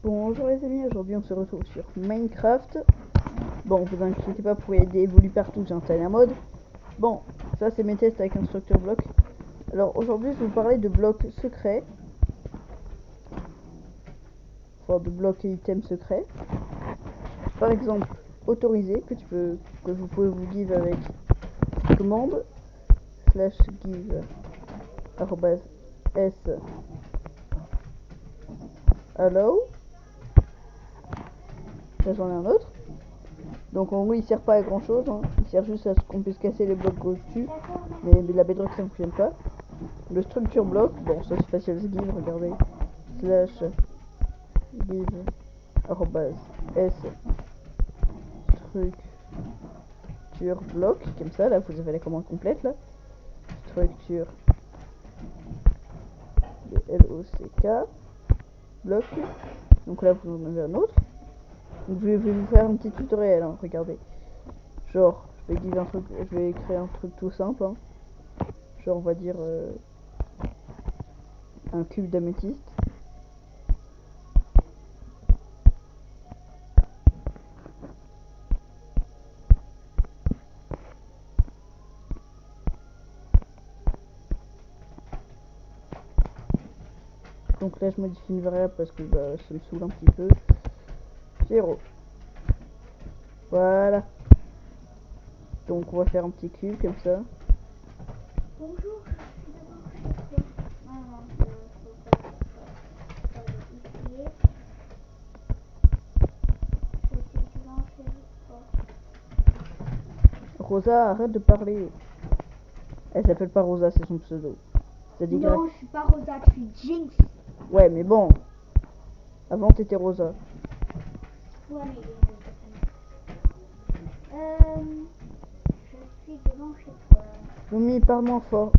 Bonjour les amis, aujourd'hui on se retrouve sur Minecraft. Bon, vous inquiétez pas, pour y aider évolue partout, j'ai installé un mode. Bon, ça c'est mes tests avec un structure bloc. Alors aujourd'hui je vais vous parler de blocs secrets. Enfin de blocs et items secrets. Par exemple, autorisé, que vous pouvez vous give avec commande /give @s allow. Là j'en ai un autre. Donc en gros il sert pas à grand chose, hein. Il sert juste à ce qu'on puisse casser les blocs au-dessus, mais la bedrock ça ne fonctionne pas. Le structure bloc, bon ça c'est facile à give, regardez, /give @s structure bloc, comme ça, là vous avez la commande complète là, structure LOCK bloc, donc là vous en avez un autre. Donc je vais vous faire un petit tutoriel, hein, regardez. Genre, je vais créer un truc tout simple, hein. Genre, on va dire un cube d'améthyste. Donc là, je modifie une variable parce que ça me saoule un petit peu. 0. Voilà. Donc on va faire un petit cube comme ça. Bonjour, Rosa, arrête de parler. Elle s'appelle pas Rosa, c'est son pseudo. Non, je suis pas Rosa, je suis Jinx. Ouais, mais bon. Avant, t'étais Rosa. Ouais, mais je suis devant chez toi. Lumi, parle-moi fort.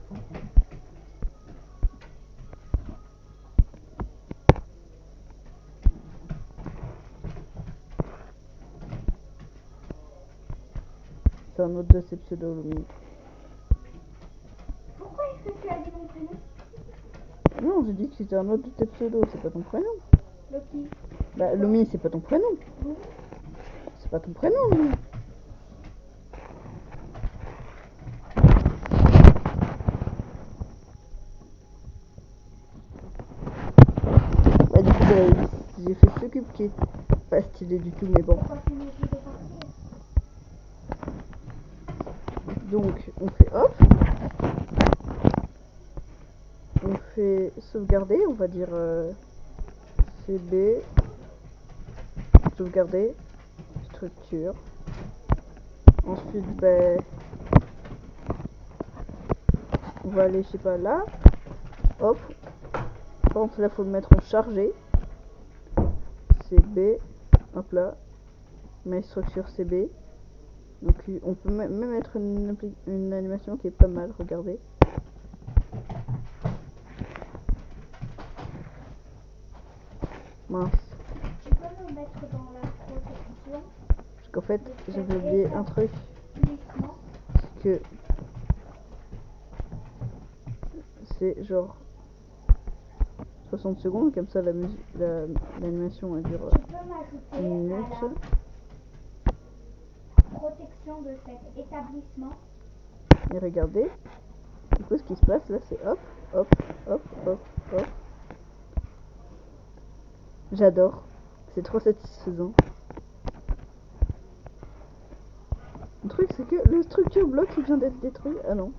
Oui. C'est un autre de ses pseudos, Lumi. Pourquoi est-ce que tu as dit mon prénom? Non, j'ai dit que c'était un autre de tes pseudos, c'est pas ton prénom. Loki. Bah, Lumi, c'est pas ton prénom. Oui. C'est pas ton prénom, Lumi. Bah, du coup, j'ai fait ce cube qui est pas stylé du tout, mais bon. Pourquoi tu me dis de partir? Donc, on fait hop. On fait sauvegarder, on va dire CB. Sauvegarder. Structure. Ensuite, ben, on va aller, je sais pas, là. Hop. Par contre, là, faut le mettre en chargé. CB. Hop là. Mais structure CB. Donc, on peut même mettre une animation qui est pas mal, regardez. Mince. Tu peux me mettre dans la protection? Parce qu'en fait, j'avais oublié un truc. Uniquement. Que c'est genre 60 secondes, comme ça l'animation elle dure Tu peux m'ajouter une à minute. la protection de cet établissement? Et regardez, du coup ce qui se passe là c'est hop, hop, hop, hop, hop. J'adore, c'est trop satisfaisant. Le truc c'est que le structure bloc il vient d'être détruit. Ah non.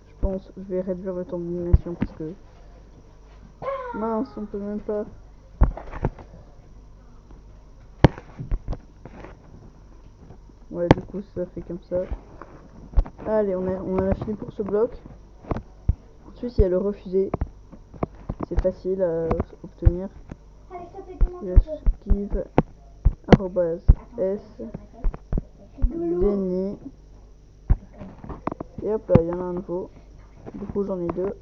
Je pense je vais réduire le temps d'animation parce que mince on peut même pas. Ouais du coup ça fait comme ça. Allez on a fini pour ce bloc. Ensuite il y a le refuser. C'est facile à obtenir. Allez, ça fait comment ça peut? Give @s déni. Et hop là, il y en a un nouveau. Du coup, j'en ai deux.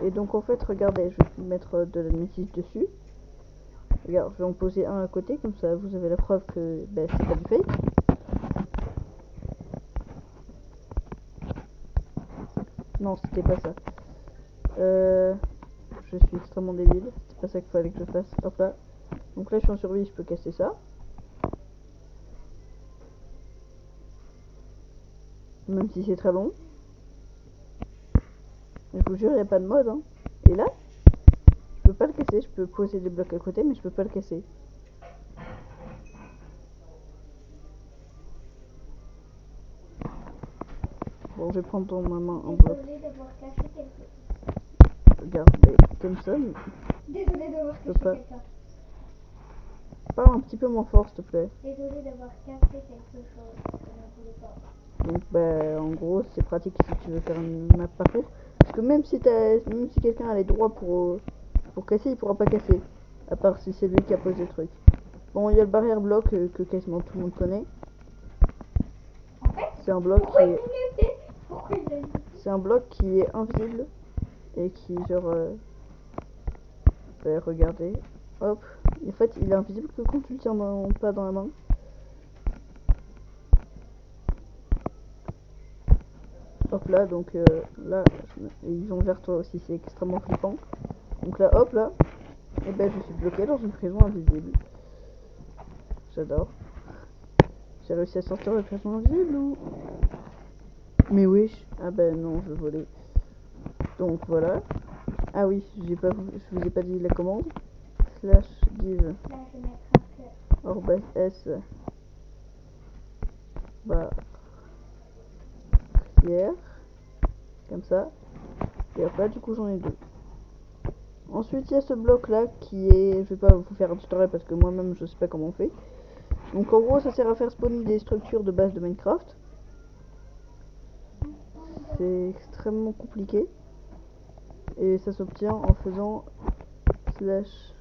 Et donc, en fait, regardez, je vais mettre de la métisse dessus. Regarde, je vais en poser un à côté, comme ça vous avez la preuve que ben, c'est pas du fake. Non, c'était pas ça. Je suis extrêmement débile. C'est pas ça qu'il fallait que je fasse. Hop là. Donc là, je suis en survie, je peux casser ça. Même si c'est très long. Je vous jure, il n'y a pas de mode. Hein. Et là, je peux pas le casser. Je peux poser des blocs à côté, mais je peux pas le casser. Bon, je vais prendre dans ma main un bloc. Désolée d'avoir caché quelqu'un. Regarde, comme ça. Désolée d'avoir peux caché pas. quelqu'un. Parle un petit peu moins fort, s'il te plaît. Désolée d'avoir caché quelque chose. Je ne voulais pas. Donc, bah, en gros, c'est pratique si tu veux faire une map parcours. Parce que même si quelqu'un a les droits pour casser, il pourra pas casser. À part si c'est lui qui a posé le truc. Bon, il y a le barrière bloc que quasiment tout le monde connaît. En fait, C'est un bloc pourquoi qui il est, l'a fait? Pourquoi il l'a fait? c'est un bloc qui est invisible et qui genre regardez, hop, en fait il est invisible que quand tu le tiens pas dans la main. Hop là, donc là ils vont vers toi aussi, c'est extrêmement flippant. Donc là, hop là, et ben je suis bloqué dans une prison invisible. J'adore. J'ai réussi à sortir de la prison invisible ou... Mais oui, ah ben non, je volais. Donc voilà. Ah oui, je vous ai pas dit la commande. Slash give Là, je vais mettre un cœur. orbs s barrière, comme ça. Et hop là, du coup j'en ai deux. Ensuite il y a ce bloc là qui est, je vais pas vous faire un tutoriel parce que moi-même je sais pas comment on fait. Donc en gros ça sert à faire spawner des structures de base de Minecraft. C'est extrêmement compliqué. Et ça s'obtient en faisant slash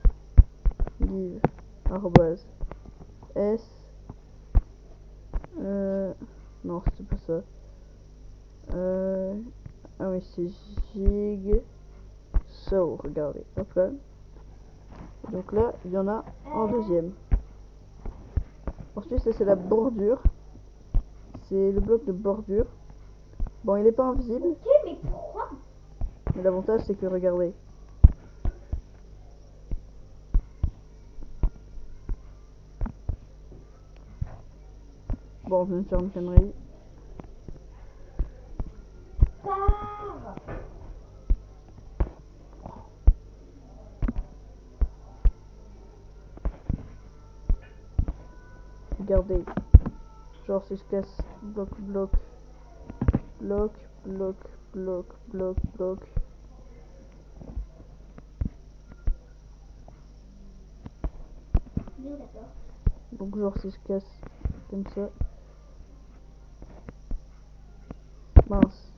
give arrobase s non c'est pas ça. Ah oui c'est jig so, regardez, hop là. Donc là il y en a un deuxième. Ensuite ça c'est la bordure. C'est le bloc de bordure. Bon il est pas invisible. Ok, mais pourquoi? Mais l'avantage c'est que regardez. Bon je viens de faire une connerie. Pars! Regardez. Genre si je casse bloc bloc bloc bloc bloc bloc bloc. Oui, d'accord. Donc genre si je casse comme ça. Mince.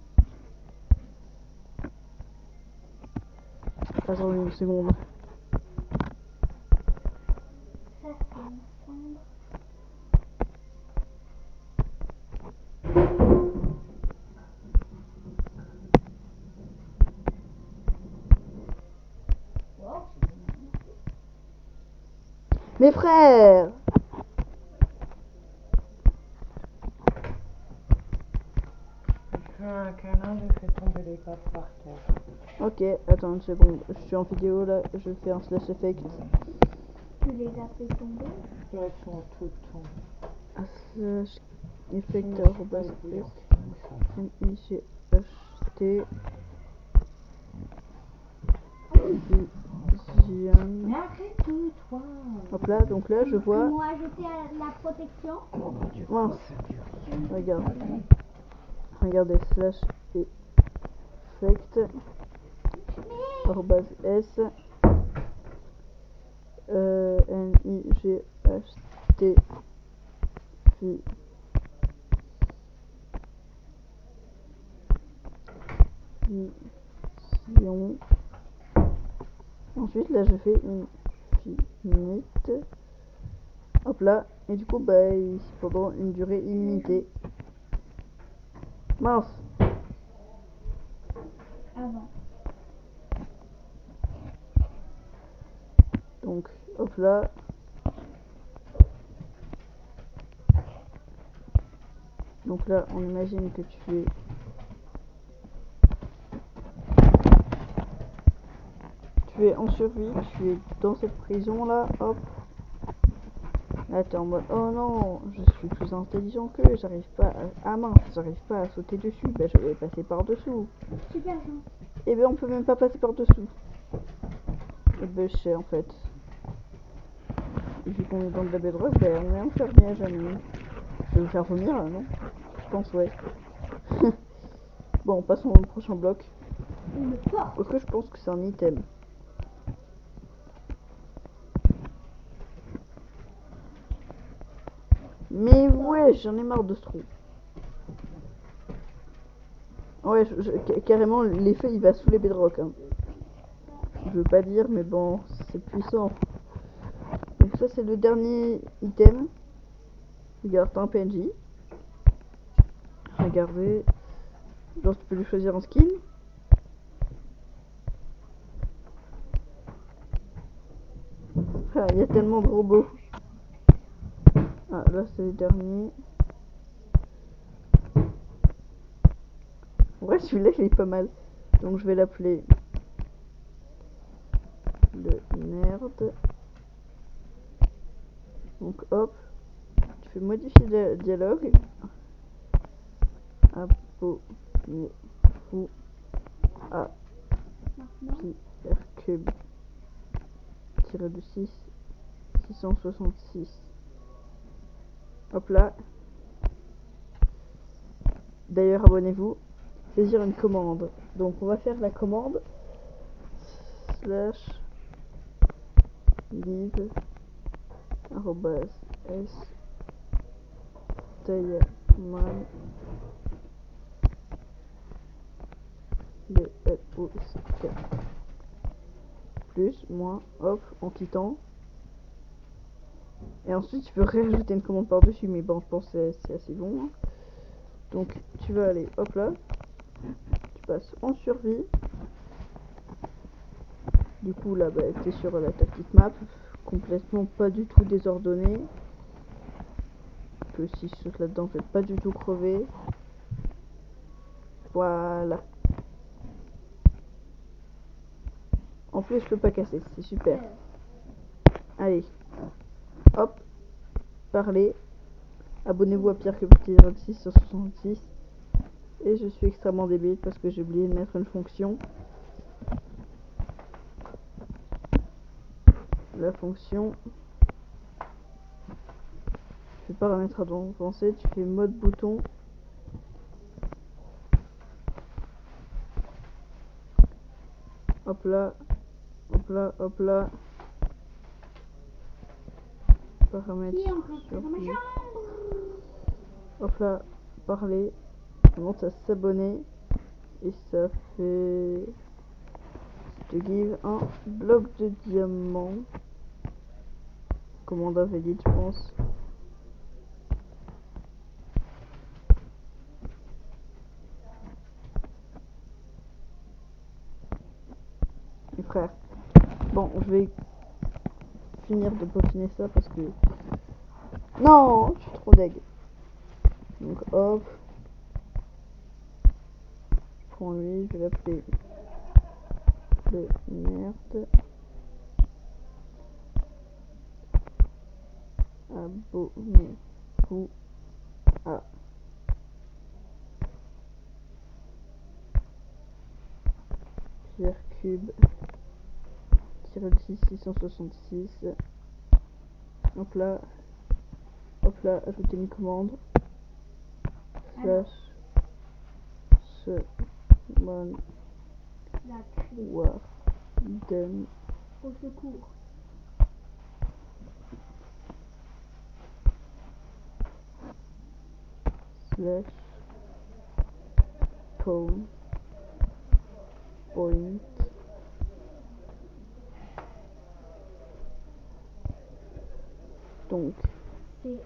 Attendez une seconde. Ça, c'est une cendre. Wow, c'est bien. Mes frères! Un câlin, je fais tomber les pattes par terre. Ok, attends une seconde. Je suis en vidéo là. Je fais un slash effect. Tu les as fait tomber? Elles sont toutes tombées. Slash effect Je arrobas me suis pas MIGHT Vision. Mais arrête-toi. Hop là, donc là je vois. Ils m'ont ajouté à la protection. Mince. Regarde. Regardez, slash effect arrobas S MIGHT Vision. Ensuite là je fais une finite. Hop là. Et du coup bah pendant une durée illimitée. Mince. Avant. Donc, hop là. Donc là, on imagine que tu es en survie, tu es dans cette prison là, hop. Là, t'es en mode, oh non, je suis plus intelligent qu'eux, j'arrive pas à... Ah mince, j'arrive pas à sauter dessus, bah je vais passer par-dessous. Super gentil. Et ben on peut même pas passer par-dessous. Et ben je sais en fait. Et vu qu'on est dans de la bedrock, ben on est enfermé à jamais. Je vais vous faire vomir là, non? Je pense, ouais. Bon, passons au prochain bloc. Une porte. Parce que je pense que c'est un item. Mais ouais, j'en ai marre de ce trou. Ouais, carrément, l'effet il va sous les bedrock. Hein. Je veux pas dire, mais bon, c'est puissant. Donc ça, c'est le dernier item. Regarde, t'as un PNJ. Regardez. Genre, tu peux lui choisir un skin. Ah, il y a tellement de robots. Ah, là, c'est le dernier. Ouais, celui-là, il est pas mal. Donc, je vais l'appeler le nerd. Donc, hop. Tu fais modifier le dialogue. Abonnez-vous à Pierre Cube de 666. Hop là. D'ailleurs, abonnez-vous. Saisir une commande. Donc, on va faire la commande slash live arrobase s diamond plus moins hop en quittant. Et ensuite tu peux réajouter une commande par dessus, mais bon je pense que c'est assez bon. Hein. Donc tu vas aller hop là, tu passes en survie. Du coup là bah, tu es sur ta petite map, complètement pas du tout désordonnée. Que si je saute là-dedans je vais pas du tout crever. Voilà. En plus je peux pas casser, c'est super. Allez, hop, parlez. Abonnez-vous à Pierre que Petit 26 sur 66. Et je suis extrêmement débile parce que j'ai oublié de mettre une fonction. La fonction, tu fais paramètres avancés, tu fais mode bouton. Hop là, hop là, hop là. Paramètres sur hop là, parler. On monte à s'abonner. Et ça fait... te give un bloc de diamant. Commande invalide, je pense. Mes frères. Bon, je vais finir de peaufiner ça parce que... Non, je suis trop deg. Donc hop. Je prends lui, je vais l'appeler le nerd. Abonnez-vous à Pierre Cube -6 666. Hop là, ajouter une commande. Slash Warden Au secours. slash spawn point. Donc CHRIISE.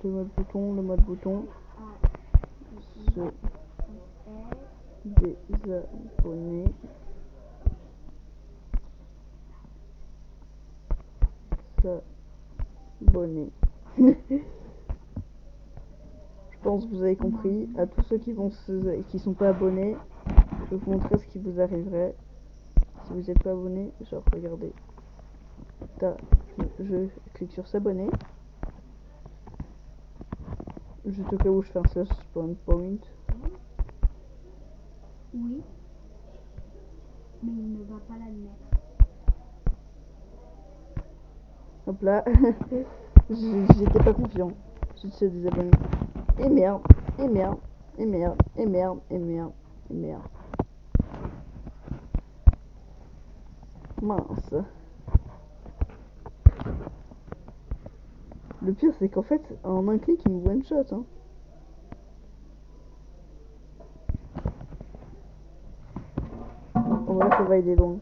le mode bouton se désabonner. s'abonner. Je pense que vous avez compris. À tous ceux qui sont pas abonnés, je vais vous montrer ce qui vous arriverait si vous n'êtes pas abonné. Genre, regardez. Je clique sur s'abonner. Juste au cas où je fais un slash spawn point. Oui. Mais il ne va pas l'admettre. Hop là. J'étais pas confiant. Je suis désabonné. Et merde. Et merde. Et merde. Et merde. Et merde. Et merde. Mince. Le pire c'est qu'en fait, en un clic, il me one shot. Hein. En vrai, ça va aider loin.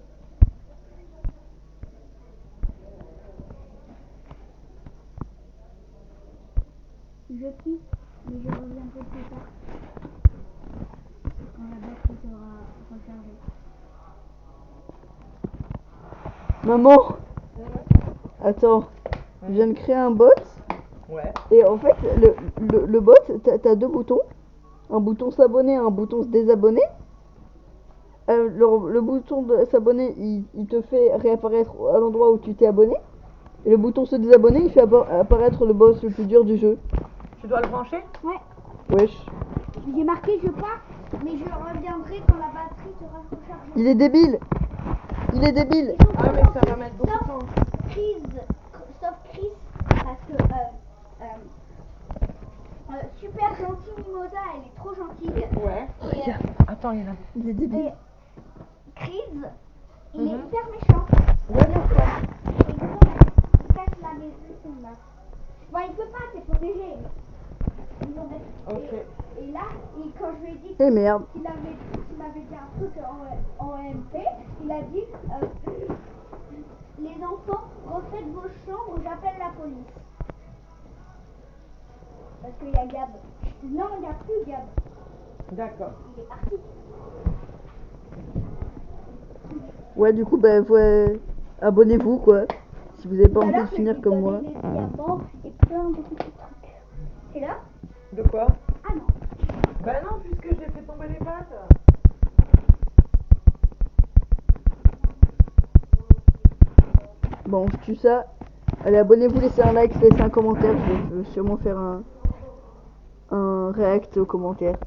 Je quitte, mais je reviendrai plus tard. Quand la batterie sera rechargée. Maman. Attends. Je viens de créer un bot. Ouais. Et en fait, le bot, t'as deux boutons. Un bouton s'abonner, un bouton se désabonner. Le bouton de s'abonner, il te fait réapparaître à l'endroit où tu t'es abonné. Et le bouton se désabonner, il fait apparaître le boss le plus dur du jeu. Tu dois le brancher? Ouais. Wesh. J'ai marqué je pars, mais je reviendrai quand la batterie sera rechargée. Il est débile. Il est débile. Ah, mais ça va mettre beaucoup de temps. Sauf Chris, parce que super gentille Mimosa, elle est trop gentille. Ouais. Et, Attends, il y en a. Il est débile. et Chris, il est Mhm. hyper méchant. Ouais, pourquoi? Et du coup, il casse la maison là. Bon, il peut pas, c'est protégé. Ok. Et là, quand je lui ai dit Et merde. qu'il m'avait dit un truc en MP, il a dit les enfants, refaites vos chambres, j'appelle la police. Parce qu'il y a Gab. Non, il n'y a plus Gab. D'accord. Il est parti. Ouais, du coup, bah, ouais, abonnez-vous, quoi. Si vous avez pas Tout à envie de l'heure, je finir lui comme donnais moi. des diamants et plein de petits trucs. C'est là? De quoi? Ah non. Bah non, puisque j'ai fait tomber les pattes. Bon, je tue ça. Allez, abonnez-vous, laissez un like, laissez un commentaire. Je vais sûrement faire un react aux commentaires.